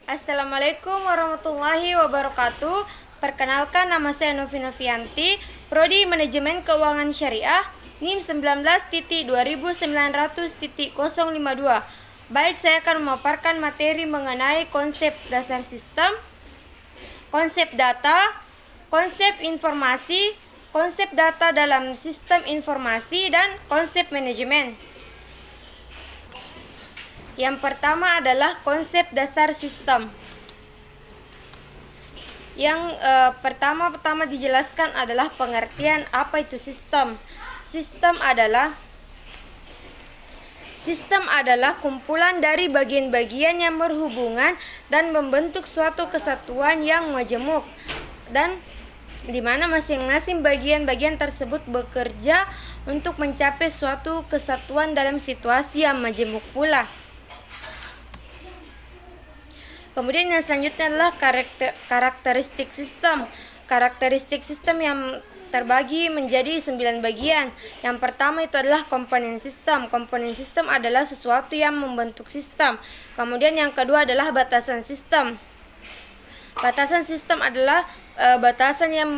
Assalamualaikum warahmatullahi wabarakatuh. Perkenalkan, nama saya Novina Fianti, Prodi Manajemen Keuangan Syariah, NIM 19.2900.052. Baik, saya akan memaparkan materi mengenai konsep dasar sistem, konsep data, konsep informasi, konsep data dalam sistem informasi, dan konsep manajemen. Yang pertama adalah konsep dasar sistem. Yang pertama dijelaskan adalah pengertian apa itu sistem. Sistem adalah kumpulan dari bagian-bagian yang berhubungan dan membentuk suatu kesatuan yang majemuk, dan di mana masing-masing bagian-bagian tersebut bekerja untuk mencapai suatu kesatuan dalam situasi yang majemuk pula. Kemudian yang selanjutnya adalah karakteristik sistem. Karakteristik sistem yang terbagi menjadi 9 bagian. Yang pertama itu adalah komponen sistem. Komponen sistem adalah sesuatu yang membentuk sistem. Kemudian yang kedua adalah batasan sistem. Batasan sistem adalah batasan yang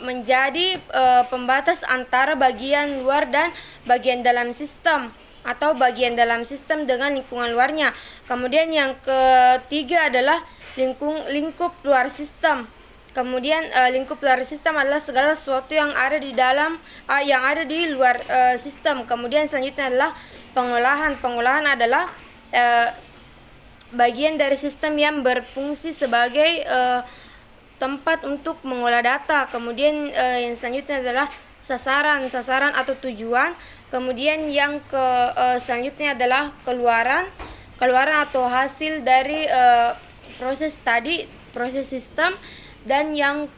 menjadi pembatas antara bagian luar dan bagian dalam sistem, atau bagian dalam sistem dengan lingkungan luarnya. Kemudian yang ketiga adalah lingkup luar sistem. Kemudian lingkup luar sistem adalah segala sesuatu yang ada di dalam yang ada di luar sistem. Kemudian selanjutnya adalah pengolahan. Pengolahan adalah bagian dari sistem yang berfungsi sebagai tempat untuk mengolah data. Kemudian yang selanjutnya adalah sasaran atau tujuan. Kemudian yang selanjutnya adalah keluaran atau hasil dari proses sistem. Dan yang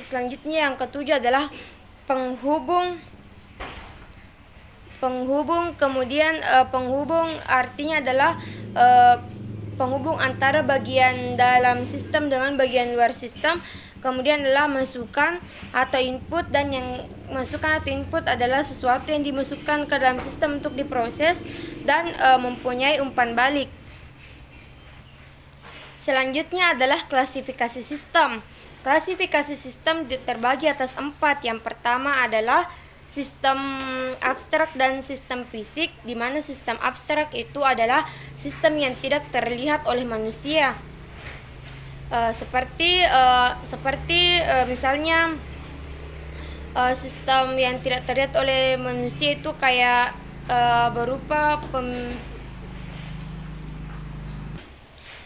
selanjutnya yang ketujuh adalah penghubung. Kemudian penghubung artinya adalah penghubung antara bagian dalam sistem dengan bagian luar sistem. Kemudian adalah masukan atau input, dan yang masukan atau input adalah sesuatu yang dimasukkan ke dalam sistem untuk diproses dan mempunyai umpan balik. Selanjutnya adalah klasifikasi sistem. Klasifikasi sistem terbagi atas 4. Yang pertama adalah sistem abstrak dan sistem fisik, di mana sistem abstrak itu adalah sistem yang tidak terlihat oleh manusia. Seperti misalnya sistem yang tidak terlihat oleh manusia itu kayak berupa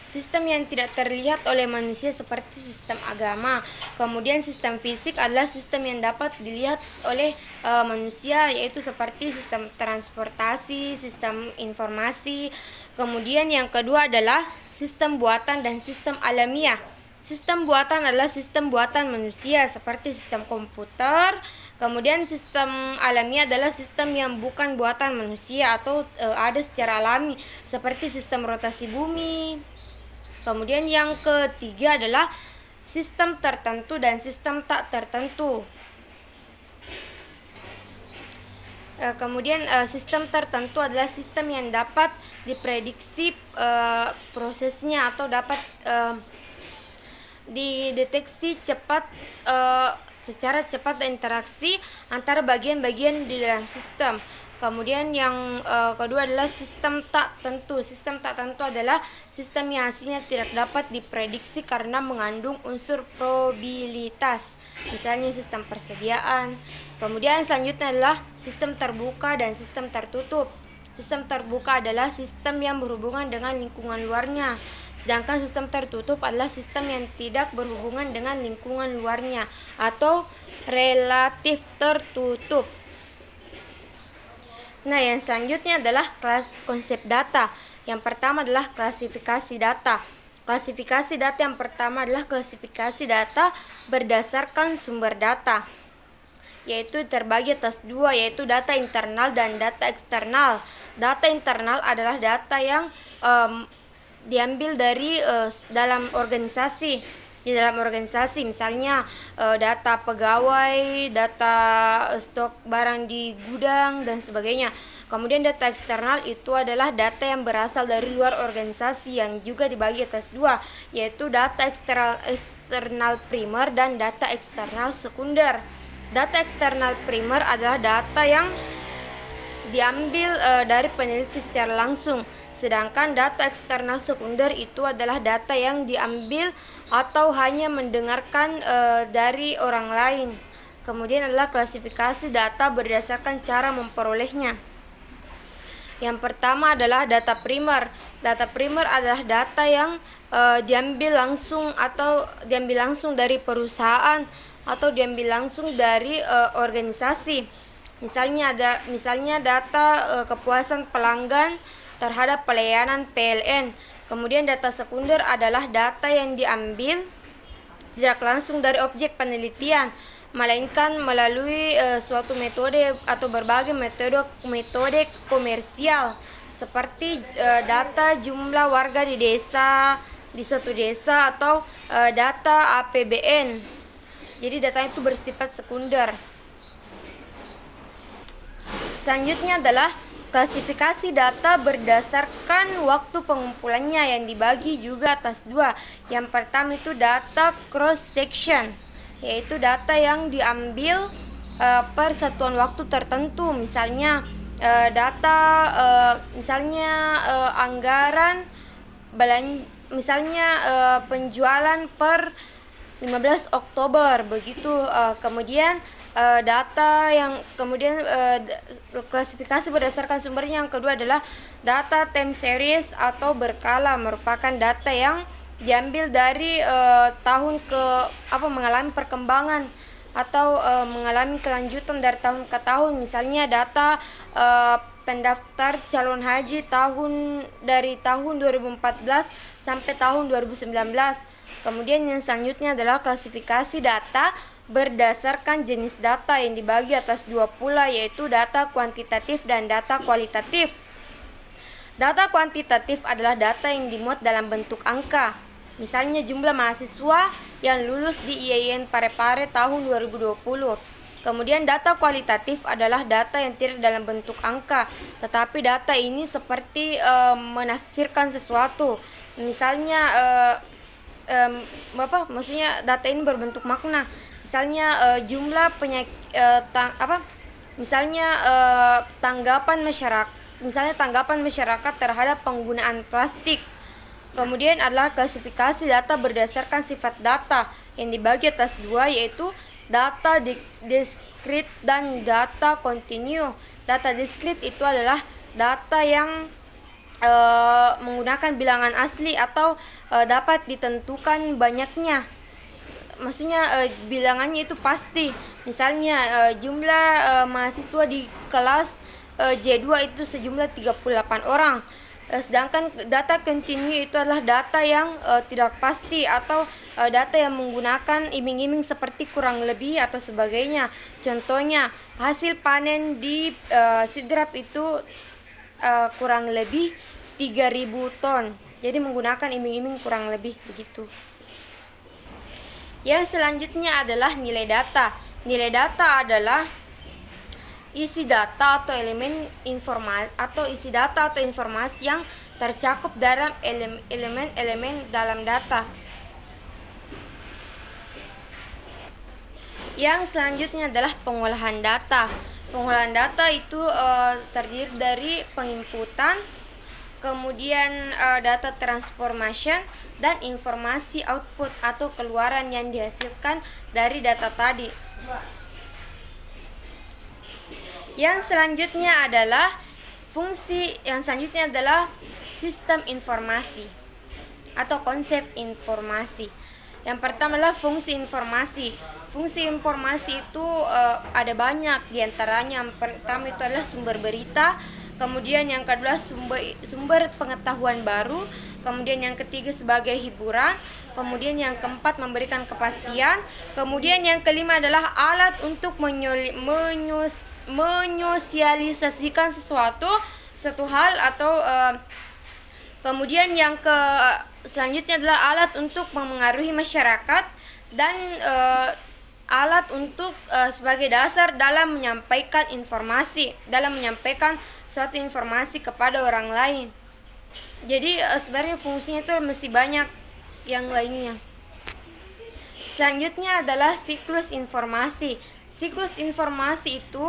sistem yang tidak terlihat oleh manusia seperti sistem agama. Kemudian sistem fisik adalah sistem yang dapat dilihat oleh manusia, yaitu seperti sistem transportasi, sistem informasi. Kemudian yang kedua adalah sistem buatan dan sistem alamiah. Sistem buatan adalah sistem buatan manusia seperti sistem komputer. Kemudian sistem alamiah adalah sistem yang bukan buatan manusia atau ada secara alami seperti sistem rotasi bumi. Kemudian yang ketiga adalah sistem tertentu dan sistem tak tertentu. Kemudian sistem tertentu adalah sistem yang dapat diprediksi prosesnya atau dapat dideteksi cepat secara cepat interaksi antara bagian-bagian di dalam sistem. Kemudian yang kedua adalah sistem tak tentu. Sistem tak tentu adalah sistem yang hasilnya tidak dapat diprediksi karena mengandung unsur probabilitas, misalnya sistem persediaan. Kemudian selanjutnya adalah sistem terbuka dan sistem tertutup. Sistem terbuka adalah sistem yang berhubungan dengan lingkungan luarnya, sedangkan sistem tertutup adalah sistem yang tidak berhubungan dengan lingkungan luarnya atau relatif tertutup. Nah, yang selanjutnya adalah konsep data. Yang pertama adalah klasifikasi data. Klasifikasi data yang pertama adalah klasifikasi data berdasarkan sumber data, yaitu terbagi atas 2, yaitu data internal dan data eksternal. Data internal adalah data yang diambil dari dalam organisasi. Di dalam organisasi misalnya data pegawai, data stok barang di gudang dan sebagainya. Kemudian data eksternal itu adalah data yang berasal dari luar organisasi yang juga dibagi atas dua, yaitu data eksternal primer dan data eksternal sekunder. Data eksternal primer adalah data yang diambil dari peneliti secara langsung, sedangkan data eksternal sekunder itu adalah data yang diambil atau hanya mendengarkan dari orang lain. Kemudian adalah klasifikasi data berdasarkan cara memperolehnya. Yang pertama adalah data primer. Data primer adalah data yang diambil langsung dari perusahaan atau diambil langsung dari organisasi. Misalnya data kepuasan pelanggan terhadap pelayanan PLN. Kemudian data sekunder adalah data yang diambil tidak langsung dari objek penelitian, melainkan melalui suatu metode atau berbagai metode komersial, seperti data jumlah warga di suatu desa atau data APBN. Jadi data itu bersifat sekunder. Selanjutnya adalah klasifikasi data berdasarkan waktu pengumpulannya yang dibagi juga atas dua. Yang pertama itu data cross section, yaitu data yang diambil per satuan waktu tertentu. Misalnya anggaran penjualan per 15 Oktober begitu. Kemudian klasifikasi berdasarkan sumbernya yang kedua adalah data time series atau berkala, merupakan data yang diambil dari mengalami perkembangan atau mengalami kelanjutan dari tahun ke tahun. Misalnya data pendaftar calon haji dari tahun 2014 sampai tahun 2019. Kemudian yang selanjutnya adalah klasifikasi data berdasarkan jenis data yang dibagi atas dua pula, yaitu data kuantitatif dan data kualitatif. Data kuantitatif adalah data yang dimuat dalam bentuk angka. Misalnya jumlah mahasiswa yang lulus di IAIN Parepare tahun 2020. Kemudian data kualitatif adalah data yang tidak dalam bentuk angka, tetapi data ini seperti menafsirkan sesuatu. Misalnya maksudnya data ini berbentuk makna. Misalnya jumlah tanggapan masyarakat terhadap penggunaan plastik. Kemudian adalah klasifikasi data berdasarkan sifat data yang dibagi atas dua, yaitu data diskrit dan data kontinu. Data diskrit itu adalah data yang menggunakan bilangan asli atau dapat ditentukan banyaknya. Maksudnya bilangannya itu pasti. Misalnya jumlah mahasiswa di kelas J2 itu sejumlah 38 orang. Sedangkan data kontinu itu adalah data yang tidak pasti atau data yang menggunakan iming-iming seperti kurang lebih atau sebagainya. Contohnya hasil panen di sidrap itu kurang lebih 3.000 ton. Jadi menggunakan iming-iming kurang lebih begitu. Yang selanjutnya adalah nilai data. Nilai data adalah isi data atau informasi yang tercakup dalam elemen-elemen dalam data. Yang selanjutnya adalah pengolahan data. Pengolahan data itu terdiri dari penginputan, kemudian data transformation, dan informasi output atau keluaran yang dihasilkan dari data tadi. Yang selanjutnya adalah sistem informasi atau konsep informasi. Yang pertama adalah fungsi informasi. Fungsi informasi itu ada banyak, diantaranya yang pertama itu adalah sumber berita, kemudian yang kedua sumber pengetahuan baru, kemudian yang ketiga sebagai hiburan, kemudian yang keempat memberikan kepastian, kemudian yang kelima adalah alat untuk menyosialisasikan suatu hal atau kemudian yang selanjutnya adalah alat untuk memengaruhi masyarakat dan alat untuk sebagai dasar dalam menyampaikan informasi, dalam menyampaikan suatu informasi kepada orang lain. Jadi sebenarnya fungsinya itu masih banyak yang lainnya. Selanjutnya adalah siklus informasi. Siklus informasi itu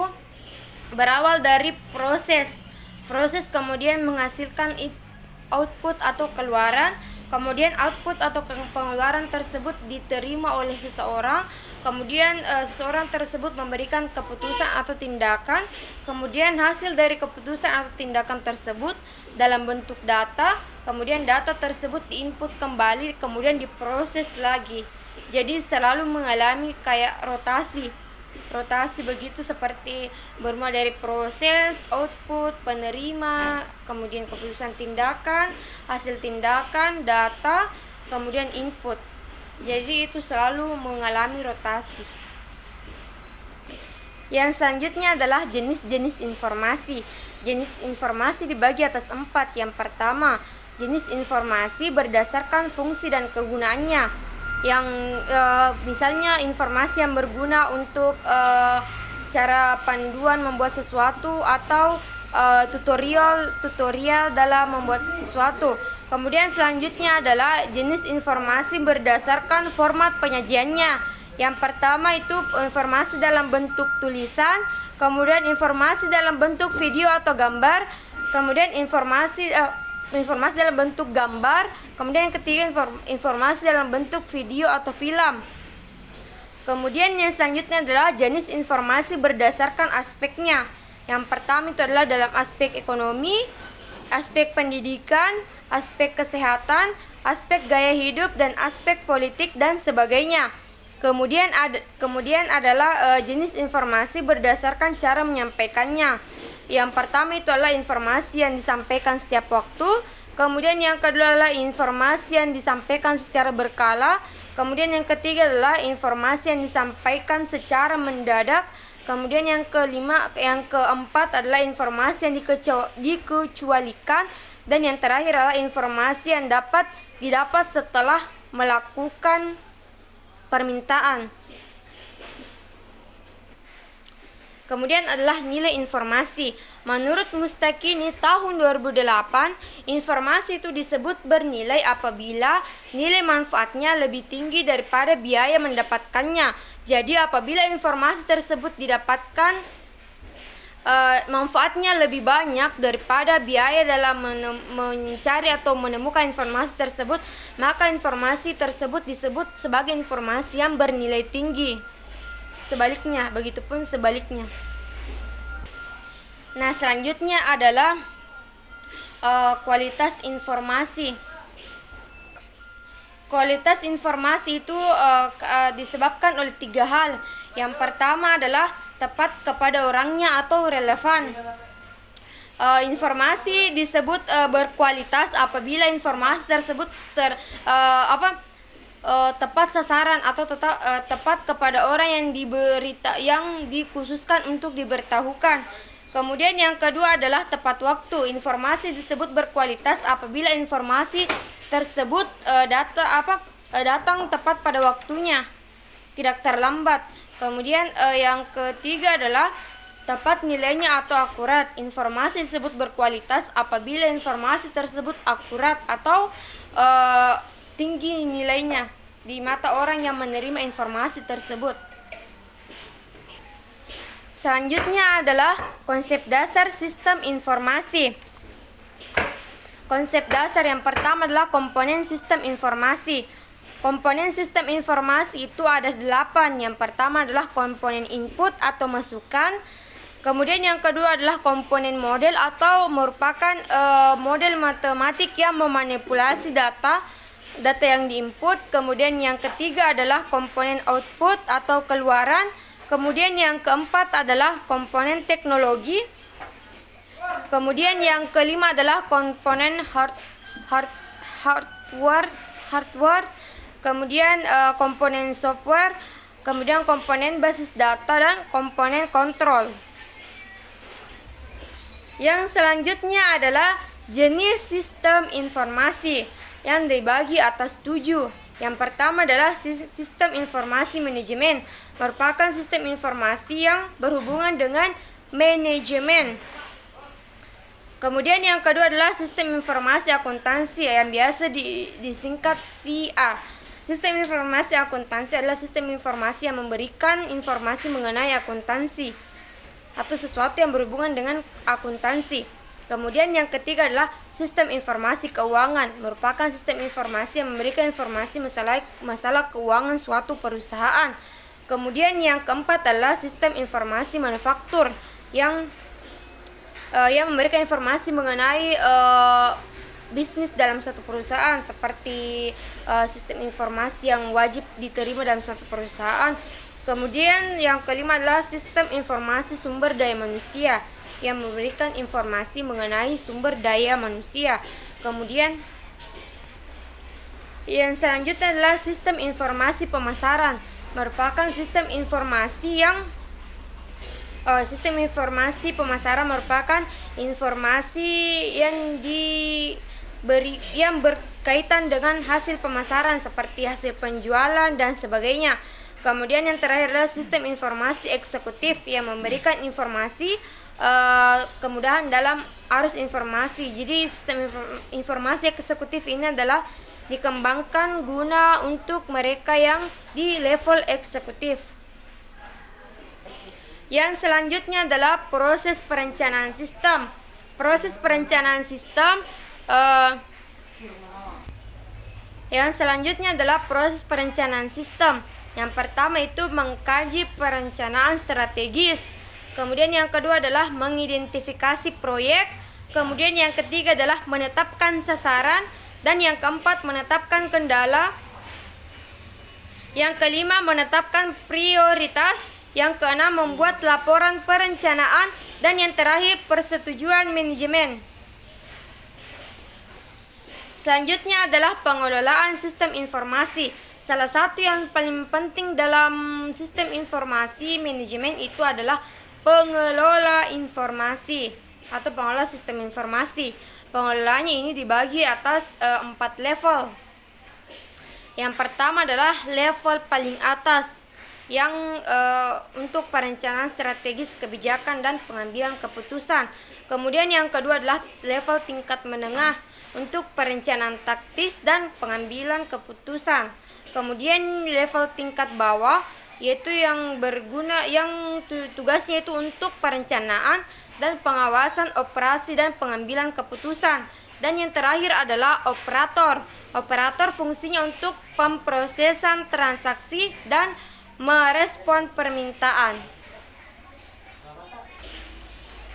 berawal dari proses kemudian menghasilkan output atau keluaran, kemudian output atau pengeluaran tersebut diterima oleh seseorang, kemudian seseorang tersebut memberikan keputusan atau tindakan, kemudian hasil dari keputusan atau tindakan tersebut dalam bentuk data, kemudian data tersebut diinput kembali, kemudian diproses lagi. Jadi selalu mengalami kayak rotasi begitu, seperti bermula dari proses, output, penerima, kemudian keputusan tindakan, hasil tindakan, data, kemudian input. Jadi itu selalu mengalami rotasi. Yang selanjutnya adalah jenis-jenis informasi. Jenis informasi dibagi atas 4. Yang pertama, jenis informasi berdasarkan fungsi dan kegunaannya. Yang misalnya informasi yang berguna untuk cara panduan membuat sesuatu atau tutorial dalam membuat sesuatu. Kemudian selanjutnya adalah jenis informasi berdasarkan format penyajiannya. Yang pertama itu informasi dalam bentuk tulisan, kemudian informasi dalam bentuk video atau gambar, kemudian informasi dalam bentuk gambar, kemudian yang ketiga informasi dalam bentuk video atau film. Kemudian yang selanjutnya adalah jenis informasi berdasarkan aspeknya. Yang pertama itu adalah dalam aspek ekonomi, aspek pendidikan, aspek kesehatan, aspek gaya hidup, dan aspek politik dan sebagainya. Kemudian adalah jenis informasi berdasarkan cara menyampaikannya. Yang pertama itu adalah informasi yang disampaikan setiap waktu. Kemudian yang kedua adalah informasi yang disampaikan secara berkala. Kemudian yang ketiga adalah informasi yang disampaikan secara mendadak. Kemudian yang keempat adalah informasi yang dikecualikan. Dan yang terakhir adalah informasi yang didapat setelah melakukan permintaan. Kemudian adalah nilai informasi. Menurut Mustakini tahun 2008, informasi itu disebut bernilai apabila nilai manfaatnya lebih tinggi daripada biaya mendapatkannya. Jadi apabila informasi tersebut didapatkan manfaatnya lebih banyak daripada biaya dalam mencari atau menemukan informasi tersebut, maka informasi tersebut disebut sebagai informasi yang bernilai tinggi. Sebaliknya, begitupun sebaliknya. Nah, selanjutnya adalah kualitas informasi. Kualitas informasi itu disebabkan oleh 3 hal. Yang pertama adalah tepat kepada orangnya atau relevan. Informasi disebut berkualitas apabila informasi tersebut tepat sasaran atau tepat kepada orang yang dikhususkan untuk diberitahukan. Kemudian yang kedua adalah tepat waktu. Informasi disebut berkualitas apabila informasi tersebut datang tepat pada waktunya, tidak terlambat. Kemudian yang ketiga adalah tepat nilainya atau akurat. Informasi disebut berkualitas apabila informasi tersebut akurat atau tinggi nilainya di mata orang yang menerima informasi tersebut. Selanjutnya adalah konsep dasar sistem informasi. Konsep dasar yang pertama adalah komponen sistem informasi. Komponen sistem informasi itu ada 8. Yang pertama adalah komponen input atau masukan. Kemudian yang kedua adalah komponen model atau merupakan model matematik yang memanipulasi data yang diinput. Kemudian yang ketiga adalah komponen output atau keluaran. Kemudian yang keempat adalah komponen teknologi. Kemudian yang kelima adalah komponen hardware. Kemudian komponen software. Kemudian komponen basis data dan komponen kontrol. Yang selanjutnya adalah jenis sistem informasi yang dibagi atas 7. Yang pertama adalah sistem informasi manajemen, merupakan sistem informasi yang berhubungan dengan manajemen. Kemudian yang kedua adalah sistem informasi akuntansi yang biasa disingkat SIA. Sistem informasi akuntansi adalah sistem informasi yang memberikan informasi mengenai akuntansi atau sesuatu yang berhubungan dengan akuntansi. Kemudian yang ketiga adalah sistem informasi keuangan, merupakan sistem informasi yang memberikan informasi masalah keuangan suatu perusahaan. Kemudian yang keempat adalah sistem informasi manufaktur yang memberikan informasi mengenai bisnis dalam suatu perusahaan, seperti sistem informasi yang wajib diterima dalam suatu perusahaan. Kemudian yang kelima adalah sistem informasi sumber daya manusia yang memberikan informasi mengenai sumber daya manusia. Kemudian yang selanjutnya adalah sistem informasi pemasaran, merupakan sistem informasi pemasaran merupakan informasi yang berkaitan dengan hasil pemasaran seperti hasil penjualan dan sebagainya. Kemudian yang terakhir adalah sistem informasi eksekutif yang memberikan informasi kemudahan dalam arus informasi. Jadi sistem informasi eksekutif ini adalah dikembangkan guna untuk mereka yang di level eksekutif. Yang selanjutnya adalah proses perencanaan sistem. Proses perencanaan sistem yang selanjutnya adalah proses perencanaan sistem. Yang pertama itu mengkaji perencanaan strategis. Kemudian yang kedua adalah mengidentifikasi proyek. Kemudian yang ketiga adalah menetapkan sasaran. Dan yang keempat menetapkan kendala. Yang kelima menetapkan prioritas. Yang keenam membuat laporan perencanaan. Dan yang terakhir persetujuan manajemen. Selanjutnya adalah pengelolaan sistem informasi. Salah satu yang paling penting dalam sistem informasi manajemen itu adalah pengelola informasi atau pengelola sistem informasi. Pengelolaannya ini dibagi atas 4 level. Yang pertama adalah level paling atas yang untuk perencanaan strategis kebijakan dan pengambilan keputusan. Kemudian yang kedua adalah level tingkat menengah untuk perencanaan taktis dan pengambilan keputusan. Kemudian level tingkat bawah yaitu yang tugasnya itu untuk perencanaan dan pengawasan operasi dan pengambilan keputusan. Dan yang terakhir adalah operator. Operator fungsinya untuk pemrosesan transaksi dan merespon permintaan.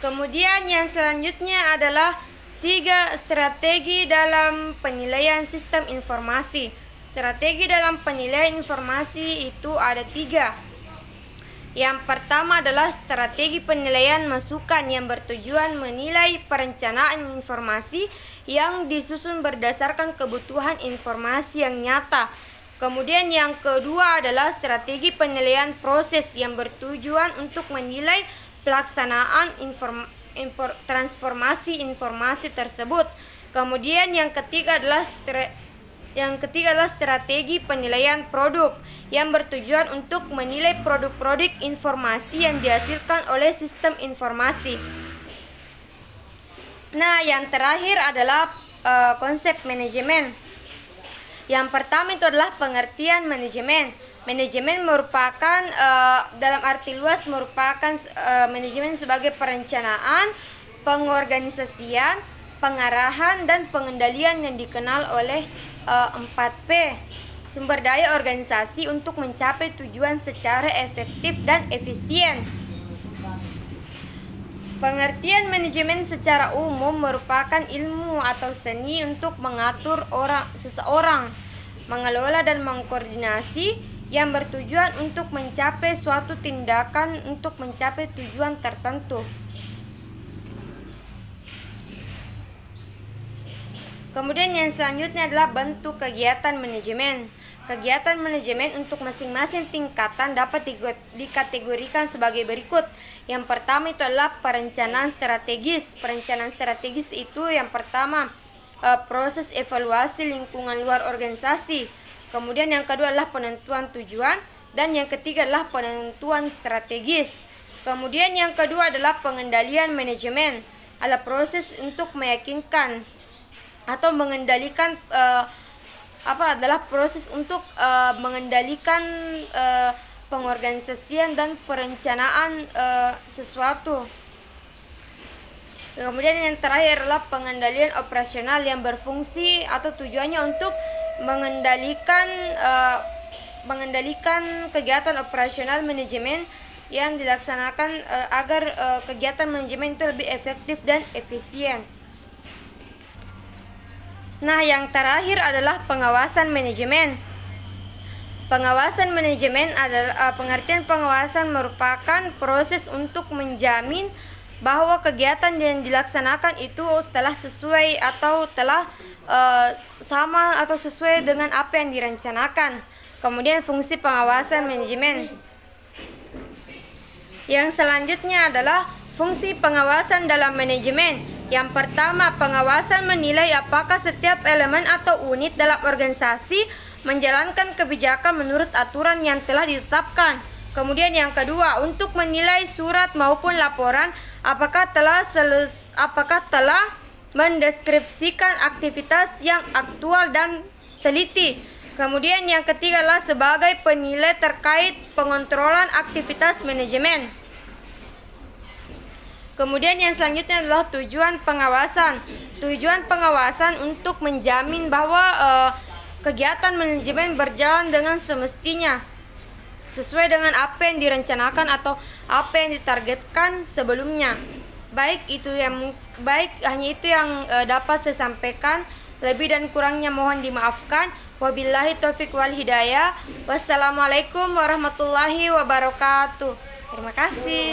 Kemudian yang selanjutnya adalah 3 strategi dalam penilaian sistem informasi. Strategi dalam penilaian informasi itu ada 3. Yang pertama adalah strategi penilaian masukan yang bertujuan menilai perencanaan informasi yang disusun berdasarkan kebutuhan informasi yang nyata. Kemudian yang kedua adalah strategi penilaian proses yang bertujuan untuk menilai pelaksanaan transformasi informasi tersebut. Kemudian yang ketiga adalah strategi penilaian produk yang bertujuan untuk menilai produk-produk informasi yang dihasilkan oleh sistem informasi. Nah, yang terakhir adalah konsep manajemen. Yang pertama itu adalah pengertian manajemen. Manajemen merupakan dalam arti luas merupakan manajemen sebagai perencanaan, pengorganisasian, pengarahan dan pengendalian yang dikenal oleh 4P. Sumber daya organisasi untuk mencapai tujuan secara efektif dan efisien. Pengertian manajemen secara umum merupakan ilmu atau seni untuk mengatur seseorang, mengelola dan mengkoordinasi yang bertujuan untuk mencapai suatu tindakan untuk mencapai tujuan tertentu. Kemudian yang selanjutnya adalah bentuk kegiatan manajemen. Kegiatan manajemen untuk masing-masing tingkatan dapat dikategorikan sebagai berikut. Yang pertama itu adalah perencanaan strategis. Perencanaan strategis itu yang pertama proses evaluasi lingkungan luar organisasi. Kemudian yang kedua adalah penentuan tujuan. Dan yang ketiga adalah penentuan strategis. Kemudian yang kedua adalah pengendalian manajemen. adalah proses untuk meyakinkan atau mengendalikan adalah proses untuk mengendalikan pengorganisasian dan perencanaan sesuatu. Kemudian yang terakhir adalah pengendalian operasional yang berfungsi atau tujuannya untuk mengendalikan kegiatan operasional manajemen yang dilaksanakan agar kegiatan manajemen itu lebih efektif dan efisien. Nah, yang terakhir adalah pengawasan manajemen. Pengawasan manajemen adalah pengertian pengawasan merupakan proses untuk menjamin bahwa kegiatan yang dilaksanakan itu telah sesuai atau telah sama atau sesuai dengan apa yang direncanakan. Kemudian fungsi pengawasan manajemen. Yang selanjutnya adalah fungsi pengawasan dalam manajemen. Yang pertama, pengawasan menilai apakah setiap elemen atau unit dalam organisasi menjalankan kebijakan menurut aturan yang telah ditetapkan. Kemudian yang kedua, untuk menilai surat maupun laporan apakah telah mendeskripsikan aktivitas yang aktual dan teliti. Kemudian yang ketiga adalah sebagai penilai terkait pengontrolan aktivitas manajemen. Kemudian yang selanjutnya adalah tujuan pengawasan. Tujuan pengawasan untuk menjamin bahwa kegiatan manajemen berjalan dengan semestinya, sesuai dengan apa yang direncanakan atau apa yang ditargetkan sebelumnya. Hanya itu yang dapat saya sampaikan. Lebih dan kurangnya mohon dimaafkan. Wabillahi taufiq wal hidayah. Wassalamualaikum warahmatullahi wabarakatuh. Terima kasih.